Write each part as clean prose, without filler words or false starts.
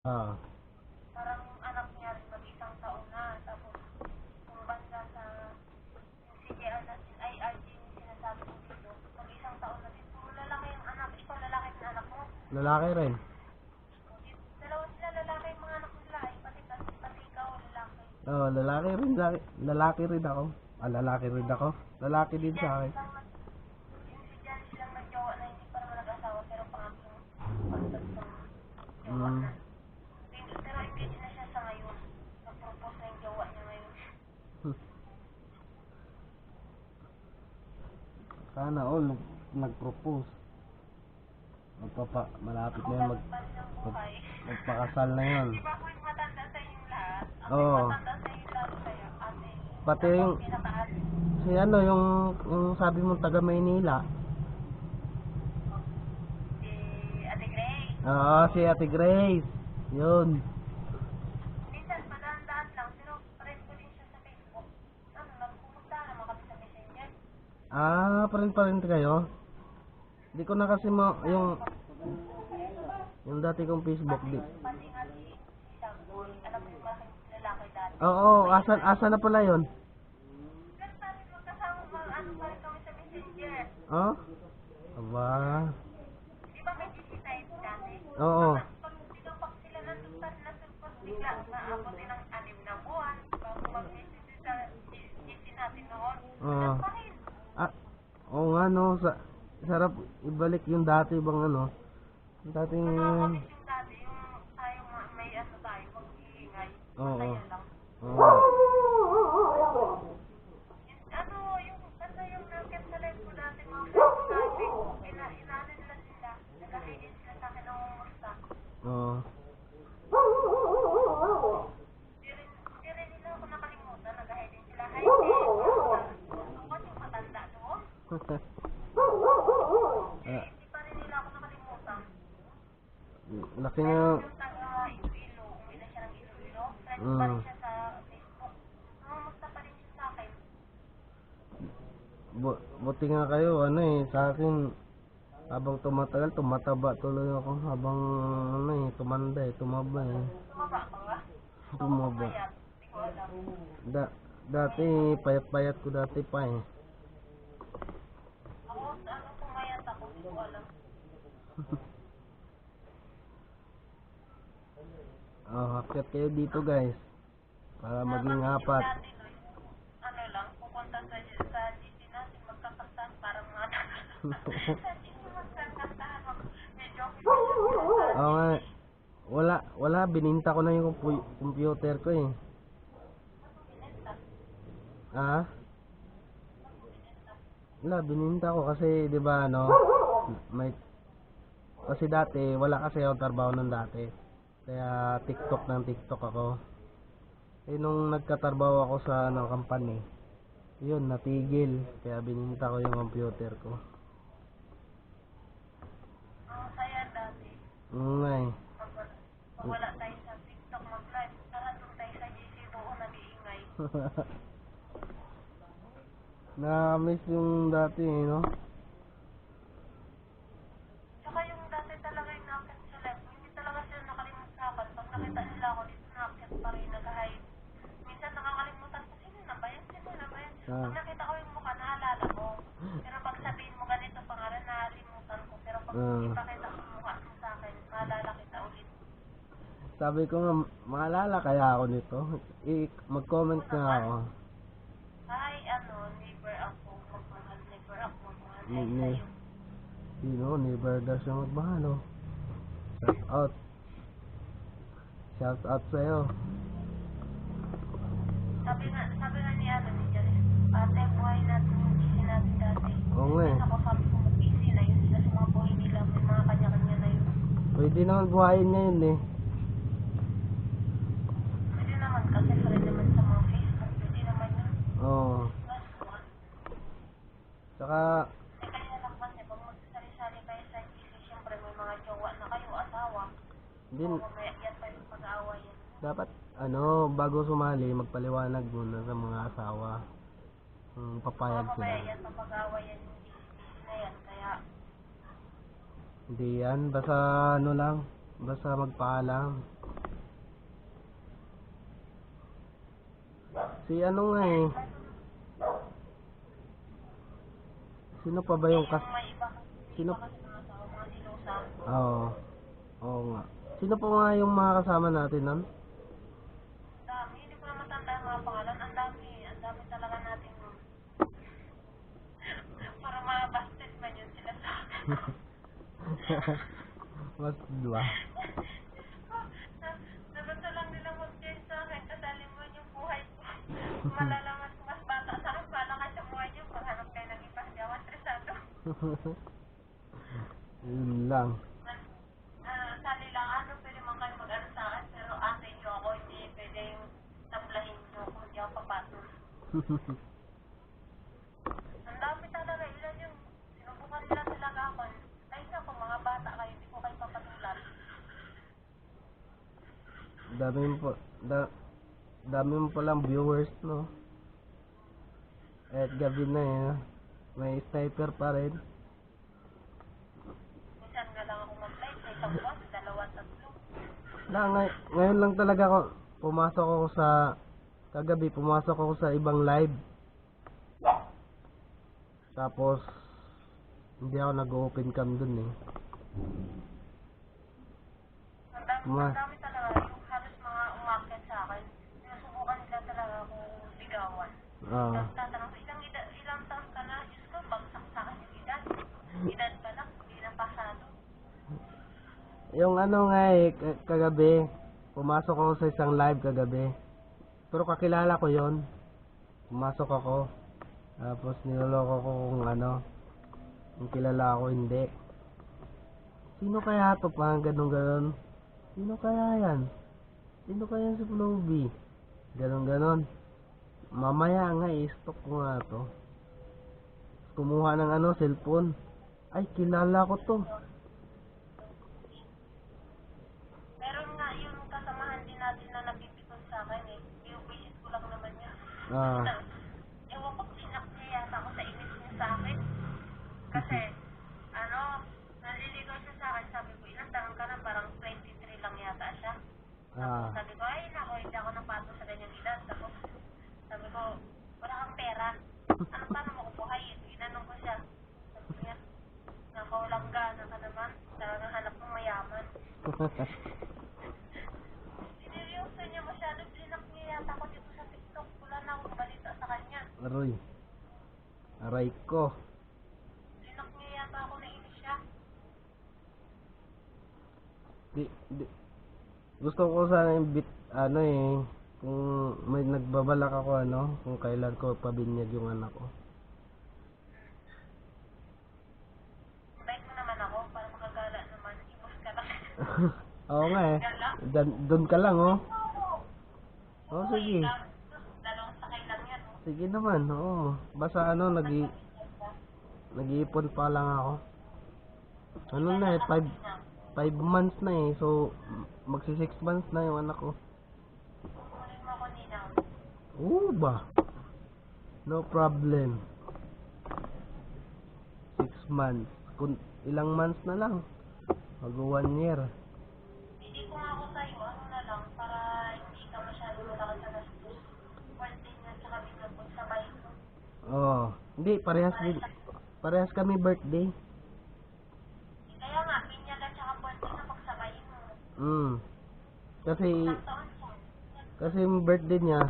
Ah, Parang yung anak niya rin mag-isang taon na. Tapos, kung banda sa yung CJR natin, ay RG yung sinasabi ko dito, mag-isang taon na din. Puro lalaki yung anak. Ikaw lalaki yung anak mo. lalaki rin. Dalawa sila lalaki yung mga anak nila. Ay, pati ikaw lalaki. Oh, lalaki rin. Lalaki rin ako. Lalaki rin ako. Lalaki din sa akin. Yung si Janice lang nag-jowa na hindi pa naman nag-asawa, pero pangatlong pagtag sa jowa Mm. na. Pero engaged na siya sa ngayon. Nag-propose na yung jowa niya ngayon. Sana all nag-propose. Malapit na yan Ban ng buhay. magpakasal na yan. Di ba ako yung matanda sa inyong lahat? Ako Oo. yung matanda sa inyong lahat kaya ate. Pati Ako yung ang pinakaalis. si ano yung sabi mo taga Maynila. Si Ate Grace. Oo, si Ate Grace. Yun. Minsan madaan-daan lang, pero friend ko din siya sa Facebook. Ano, nagpupunta naman kami sa Messenger. Ah, pa rin kayo. Di ko na kasi yung dati kong Facebook di. Pati nga si Samboy, alam mo yung malaking lalaki dati. Oo, asa na pala yun? Pero sabi magkasama ano pa rin kami sa Messenger. Oh? Aba. Di ba may GC tayo dati? Oo. Pag pag sila nandun pa rin nasulpos, bigla maabot din ng 6 na buwan bago mag-message sa GC natin noon. Oo. Pa rin. Ah, oo nga no, sarap ibalik yung dati bang ano. Yung dating Nakakamiss yung dati, yung tayo may ano tayo, mag-iingay. oo. Masaya lang. Oo. Ano, yung basta yung nakit sa live ko dati, mga friends ko sa Facebook, inaano nila sila, nag-hidin sila sa akin ng umusta. Oo. Di rin nila ako nakalimutan, nag-hidin sila. Hi, Jen. Ako kasi matanda doon. Ah, Hindi pa rin nila ako nakalimutan. laki Pero na. yung taga Iloilo, umuwi na siya ng Iloilo, friends pa rin siya sa Facebook. Namumusta pa rin siya sa akin. Buti nga kayo, ano sa akin, habang tumatagal, tumataba tuloy ako. Habang, tumaba eh. Tumaba ka ba? Tumaba. Mayat, hindi ko alam. Dati, payat-payat ko dati pa eh. Ako, ano pumayat ako, hindi ko alam. Oh, akyat kayo dito guys. Para maging apat. Dati no, yung ano lang, pupunta sa GC natin, magkakantahan parang mga sa GC magkakantahan, medyo Oo nga. Wala, bininta ko na yung computer ko eh. Ah? Wala, bininta ko kasi 'di ba may kasi dati wala kasi ako trabaho nung dati. Kaya TikTok ako. Eh nung nagkatrabaho ako sa company, yun natigil. Kaya bininta ko yung computer ko. ang saya dati. Nga eh. Pag wala tayo sa TikTok mag-live, tara doon tayo sa GC buo nag-iingay. Na-miss yung dati eh, no? Tsaka yung dati talaga yung nakit sa live, hindi talaga sila nakalimutan sa akin. Pag nakita nila ako dito, nakit pa rin, nag-hide. Minsan nakakalimutan ko, sino na ba yan? Pag nakita ko yung mukha, naalala ko. Pero pag sabihin mo ganito pangalan, nakalimutan ko. Pero pag ipakita mo yung mukha mo sa akin, naalala kita ulit. Sabi ko nga, maalala kaya ako nito? Mag-comment nga ako. Hi, neighbor ako, magmahal, neighbor ako, magmahal. Hi Ni- sa'yo. Never daw siya magmahal, oh. Shout out. Shout out sa'yo. Sabi nga ni Janice, ate, buhay natin yung busy natin dati. Oo nga eh. Ako sabi ko, busy na yun sila sa mga buhay nila, may mga kanya-kanya na yun. Pwede naman buhayin niya yun eh. Pwede naman kasi friend naman sa mga Facebook, pwede naman yun. Oo. Tsaka, Kaya lang kasi, pag magsasari-sari kayo sa GC, syempre may mga jowa na kayo, asawa. din, Mamaya yan pa yung pag-aaway yan. dapat, bago sumali, magpaliwanag muna sa mga asawa. Papayag sila. Mamaya yan pa pag-aaway yan yung GC na yan, kaya Hindi yan, basta basta magpaalam. Si ano nga eh. Sino pa ba yung Yung may iba, Sino? kasi mga silusa. Oo. Oo nga. Sino pa nga yung mga kasama natin nun? Ang dami, hindi ko na matanda yung mga pangalan. Ang dami talaga natin nun. Para mabasted man yun sila sa akin. Mas dua. Nagusto lang nila mag-change sa akin. Kasali mo yung buhay ko. Malalaman ko mas bata sa akin. Bala ka sa buhay niyo. Paghanap kayo ng iba. Hindi ako stresado. Yun lang. Sali lang ano. Pwede man kayo mag-ano sa akin. Pero ate niyo ako. Hindi pwede yung taplahin niyo kung hindi ako papatol. Ang dami talaga. Ilan yung sinubukan nila talaga ako. Ay naku, mga bata kayo. Hindi ko kayo papatulan. Dami mo palang viewers, no? At gabi na eh. May sniper pa rin. Minsan nga lang ako mag-live. Sa isang buwan, 2, 3. Ngayon lang talaga kagabi pumasok ako sa ibang live. Tapos hindi ako nag-open cam dun eh. Ang dami talaga. Yung halos mga umakyat sa akin. Sinusubukan nila talaga ako ligawan. Ah. Tapos tatanong ko, ilang taon ka na? Diyos ko, bagsak sa akin yung edad. Edad pa lang, hindi na pasado. Yung ano nga eh, kagabi, pumasok ako sa isang live kagabi. Pero kakilala ko yon. Pumasok ako. Tapos niloloko ko kung ano, kung kilala ako, hindi. Sino kaya to pa? Ganon. Sino kaya yan? Sino kaya si Flowbee? Ganon. Mamaya nga i-stock ko nga to. Kumuha ng ano, cellphone. Ay, kilala ko to. Meron nga yung kasamahan din natin na napipikon sa akin eh. I-visit ko lang naman yun. Ah. Ewan ko, sinak niya yata ako sa image niya sa akin. Kasi, naliligaw siya sa akin. Sabi ko, ilang taon ka na? Parang 23 lang yata siya. Tapos sabi ko, ay nako, hindi ako napatong sa ganyang edad. Tapos, sabi ko, wala kang pera. Ano paano mo kubuhay? Ginanong ko siya. Sabi niya, nakawalang gana ka naman. Talagang hanap mong mayaman. Sineryoso niya masyado. Blinak niya yata ako dito sa TikTok. Wala na akong balita sa kanya. Aray ko. Blinak niya yata ako, nainis siya. Gusto ko sana kung may nagbabalak ako kung kailan ko pabinyag yung anak ko. Bait mo naman ako para makagala naman. Ipos ka lang. Oo nga eh. Doon ka lang oh. Oh, sige. Dalawang sakay lang yan. Sige naman, oo. Basta nag-iipon pa lang ako. Ano na eh, 5 months na eh. So, magsi 6 months na yung anak ko. Kukunin mo ako ninaw. Oo ba? No problem. 6 months. Ilang months na lang. Mag 1 year. Hindi ko nga ako sa'yo. Ano na lang para hindi ka masyado malaki sa gastos. Birthday niya tsaka bigyan ko sa bike ko. Oo. Hindi, parehas kami birthday. Kaya nga, pinyag at tsaka birthday na pagsabayin mo. Kasi Isang taon siya. yung birthday niya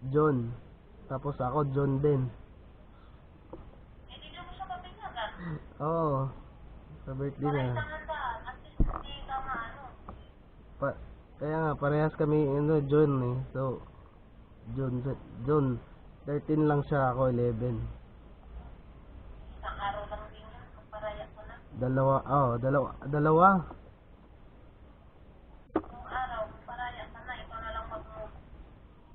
John. Tapos ako John din. Eh, di mo siya papinyagan. Oo. Sa birthday Para niya. isang handaan. At least hindi ka maano. Kaya nga parehas kami John eh. So John 13 lang siya, ako 11. Isang araw lang din yun. Paraya ko na. Dalawa. Kung araw, paraya ka na. Ikaw na lang mag-move.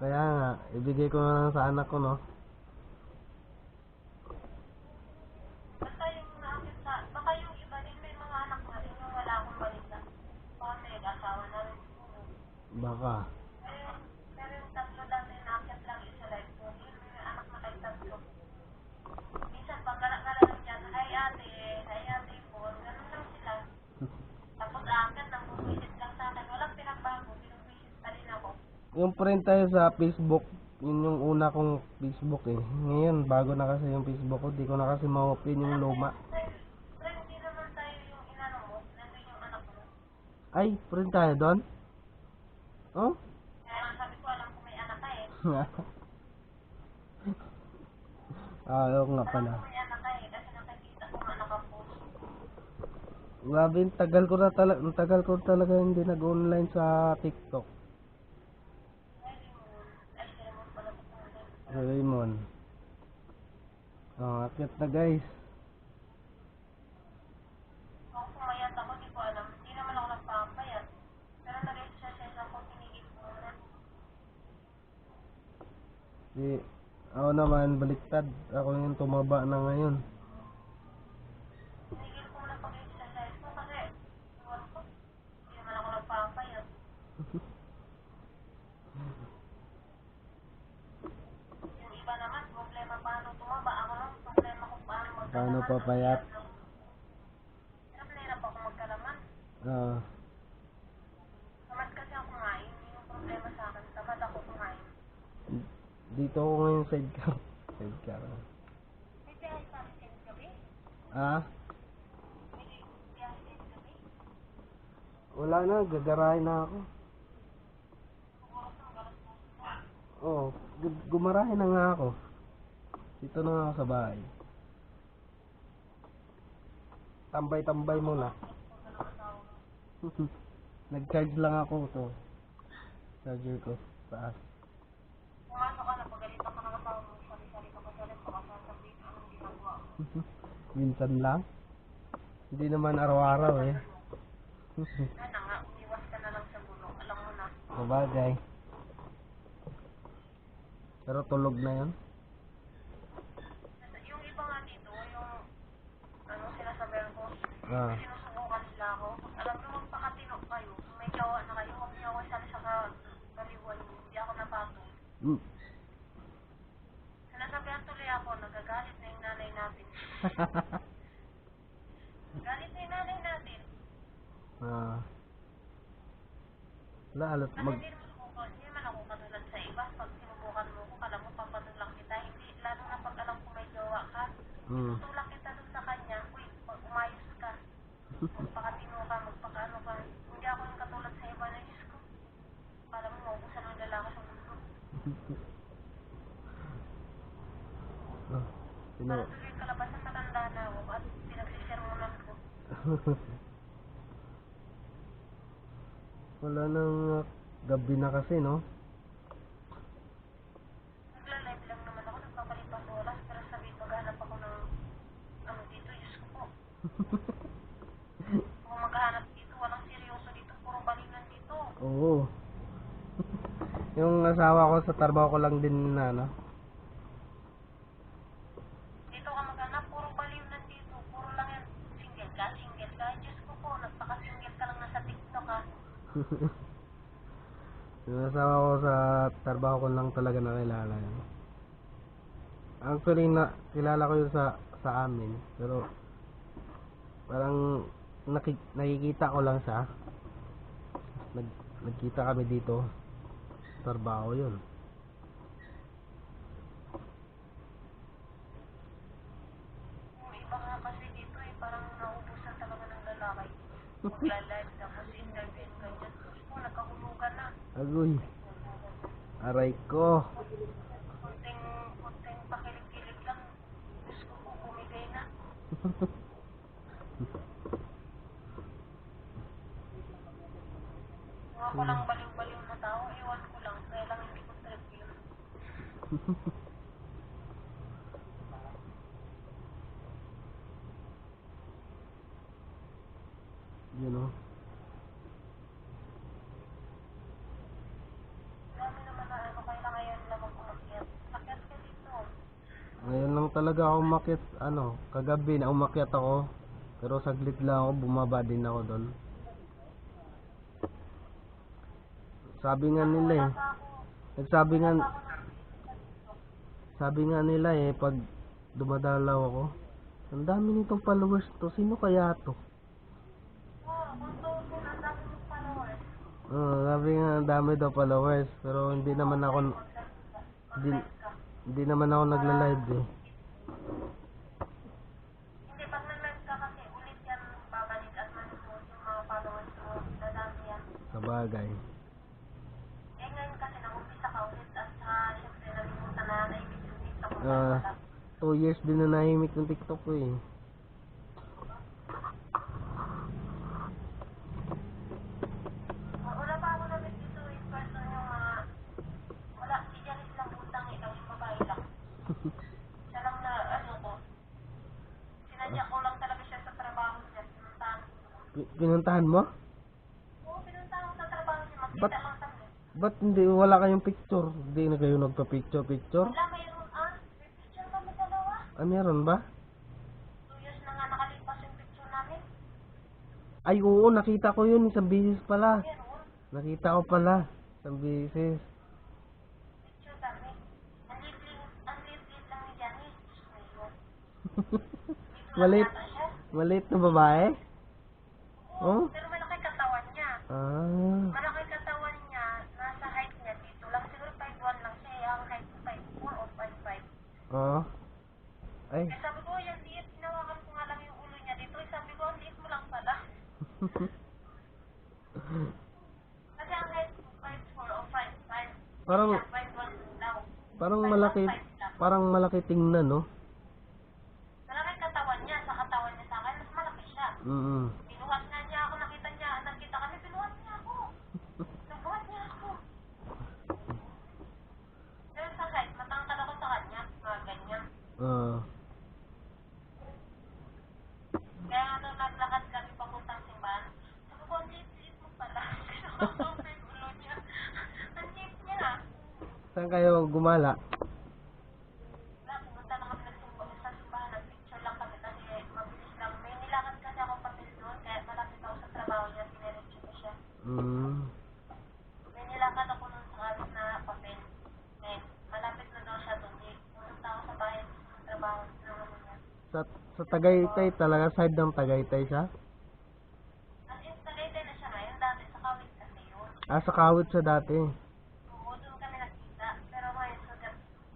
Kaya nga, ibigay ko na lang sa anak ko, no? Basta yung naakit sa... Baka yung iba din may mga anak na rin yung wala akong balita. Baka may asawa na rin. Baka. Pero yung tatlo dati naakit lang isa live ko. Yun may anak na kay tatlo. Minsan pag gala-gala lang dyan, hi ate po. Ganun lang sila. Tapos aakit nang bumisit lang sa akin. Walang pinagbago. Binubisit pa rin ako. Yung friend tayo sa Facebook, Yun yung una kong Facebook eh. Ngayon, bago na kasi yung Facebook ko. Di ko na kasi ma-open yung luma. Pero hindi naman tayo yung inano mo, nandun yung anak mo. Ay, friend tayo doon? Oh? Kaya sabi ko, alam ko may anak ka eh. Oo nga Alam pala. ko may anak ka eh, kasi nakikita ko nga nakapost. Grabe, tagal ko talaga hindi nag-online sa TikTok. Ay, Raymond pala ko ulit. Raymond. Oh, akit na guys. Kung pumayat ako, di ko alam. Hindi naman ako nagpapayat. Pero nag-exercise ako, tinigil ko na. Di, ako naman, baliktad. Ako yung tumaba na ngayon. Tinigil ko na pag-exercise ko kasi, iwan ko, hindi naman ako nagpapayat. Yung iba naman, problema paano tumaba. Ako lang, problema kung paano magkalaman. Paano papayat? Hirap na hirap ako magkalaman. Ah, Tamad kasi ako kumain. Yun yung problema sa akin. Tamad ako kumain. dito ako ngayon sidecar. Sidecar. May biyahe pa rin kayo gabi? Ah, May biyahe kayo gabi? wala na. Gagarahin na ako. Oo, gumarahin na nga ako. Dito na nga ako sa bahay. Tambay-tambay muna. Nag-charge lang ako to. Charger ko. Taas. Pumasok ka na, pagalitan ka ng asawa mo, sari-sari ka pa sa rin, baka sasabihin ka anong ginagawa mo. Minsan lang. Hindi naman araw-araw eh. Na nga, umiwas ka na lang sa gulo. Alam mo na. Sabagay. Pero tulog na yun. Yung iba nga dito, yung ano sinasabihan ko, Ah. sinusubukan nila ako. Alam mo, magpakatino kayo. Kung may gawa na kayo, huwag niyo ako isali sa kaliwan niyo. Hindi ako napatol. Mm. Sinasabihan tuloy ako, nagagalit na yung nanay natin. Galit na yung nanay natin. Ah. Wala, halos Kasi hindi naman ako katulad sa iba. Pag sinubukan mo ko, alam mo, papatulak kita. Hindi, lalo na pag alam ko may gawa ka. Mm. Tutulak kita dun sa kanya. Uy, pag umayos ka, magpakatino ka, magpakaano ka. Hindi ako yung katulad sa iba na Diyos ko. Alam mo, maubusan ng lalaki sa mundo. Ah, sino? Para tuloy kalabasan, matanda na ako at pinagsisirmonan ko. Wala nang gabi na kasi, no? Nagla-live lang naman ako, nagpapalipas oras, pero sabihin maghanap ako ng ano dito, Diyos ko po. Kung maghanap dito, walang seryoso dito, puro balinan dito. Oo. Yung asawa ko sa trabaho ko lang din na, no? Dito ka maghanap, puro balinan dito, puro lang yan. Single ka, Diyos ko po, nagpaka-single ka lang nasa TikTok ha. Yung asawa ko sa trabaho ko lang talaga nakilala yun. Actually, kilala ko yun sa amin. Pero, parang nakikita ko lang siya. Nagkita kami dito. Trabaho yun. Yung iba nga kasi dito eh, parang naubusan talaga ng lalaki. Magla-live tapos interview ganyan. Diyos ko, nagkahulugan na. Agoy. Aray ko. Kunting pakilig-kilig lang. Diyos ko po, bumigay na. Kung ako lang baliw-baliw na tao, iwan ko lang. Kaya lang hindi ko trip yun. You know. Dami naman na ano, kailangan ngayon lang mag-umakyat. Akyat ka dito. Ngayon lang talaga ako umakyat, kagabi na umakyat ako. Pero saglit lang ako, bumaba din ako doon. Sabi nga nila eh. Sabi nga nila eh, pag dumadalaw ako, ang dami nitong followers to, sino kaya to? Oo, kung tutunan, ang dami mong followers. Sabi nga ang dami daw followers, pero hindi naman ako, Mag-live ka. Hindi naman ako nagla-live eh. Hindi, pag nag-live ka kasi ulit yan babalik at manunood yung mga followers mo. Dadami yan. Sabagay. Eh ngayon kasi nag-umpisa ka ulit at saka syempre nalimutan na naibig yung TikTok mo. Ah, 2 years din na nahimik ng TikTok ko eh. Wala pa ako na-meet dito in person yung wala, si Janice lang utang ikaw yung babae lang. Siya lang na ano ko. Sinadya ko lang talaga siya sa trabaho niya. Pinuntahan ko. Pinuntahan mo? Oo, pinuntahan ko sa trabaho niya. Magkita Ba't- lang kami. Ba't hindi wala kayong picture? Hindi na kayo nagpa-picture? Wala, mayroon may picture kami dalawa. Ah, meron ba? 2 years na nga nakalipas yung picture namin. Ay, oo, nakita ko yun. Isang beses pala. Meron. Nakita ko pala. Isang beses. Picture kami. Ang liit lang ni Janice. Ayun. Dito lang Malit. yata siya. Maliit na babae? Oh? Pero malaki katawan niya. Ah. Malaki katawan niya, nasa height niya dito lang. Siguro 5'1 lang siya. Ang height ko 5'4 o 5'5. Oh. Ay. Eh sabi ko, yan liit. Hinawakan ko nga lang yung ulo niya dito. Eh sabi ko, ang liit mo lang pala. Kasi ang height ko 5'4 o 5'5. Parang Siya 5'1 daw. parang malaki tingnan, no? Malaki katawan niya. Sa katawan niya sa akin, mas malaki siya. Mm. Pinuhat nga niya ako. Nakita kami, pinuhat niya ako. Nagbuhat niya ako. Pero sa height, matangkad ako sa kanya. Mga ganyan. Ah. Kaya nga nung naglakad kami papuntang simbahan, sabi ko, ang liit mo pala. Sinakasok yung ulo niya. Ang liit niya. Saan kayo gumala? Wala, pumunta na kami sa simbahan. Nag-picture lang kami kasi mabilis lang. May nilakad kasi ako papel doon, kaya malapit ako sa trabaho niya. Piniretso ko siya. Mm. May nilakad ako nun sa alis na papel. Eh, malapit na daw siya doon. Eh, pumunta ako sa bahay sa trabaho niya. Sa Tagaytay talaga, side ng Tagaytay siya? As in, Tagaytay na siya ngayon. Dati sa Kawit kasi yun. Ah, sa Kawit siya dati. Oo, doon kami nakita. Pero ngayon, sa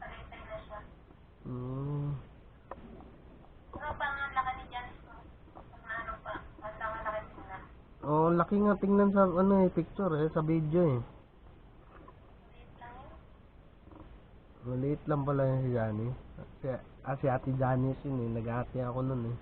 Tagaytay na siya. Mm. Pero parang ang laki ni Janice mo. Na ano pa, ang laki tingnan. Oh, laki nga tingnan sa ano eh, picture eh, sa video eh. Liit lang yun. Maliit lang pala yung si Johnny. Si Ate Janice yun eh, nag-ate ako nun eh.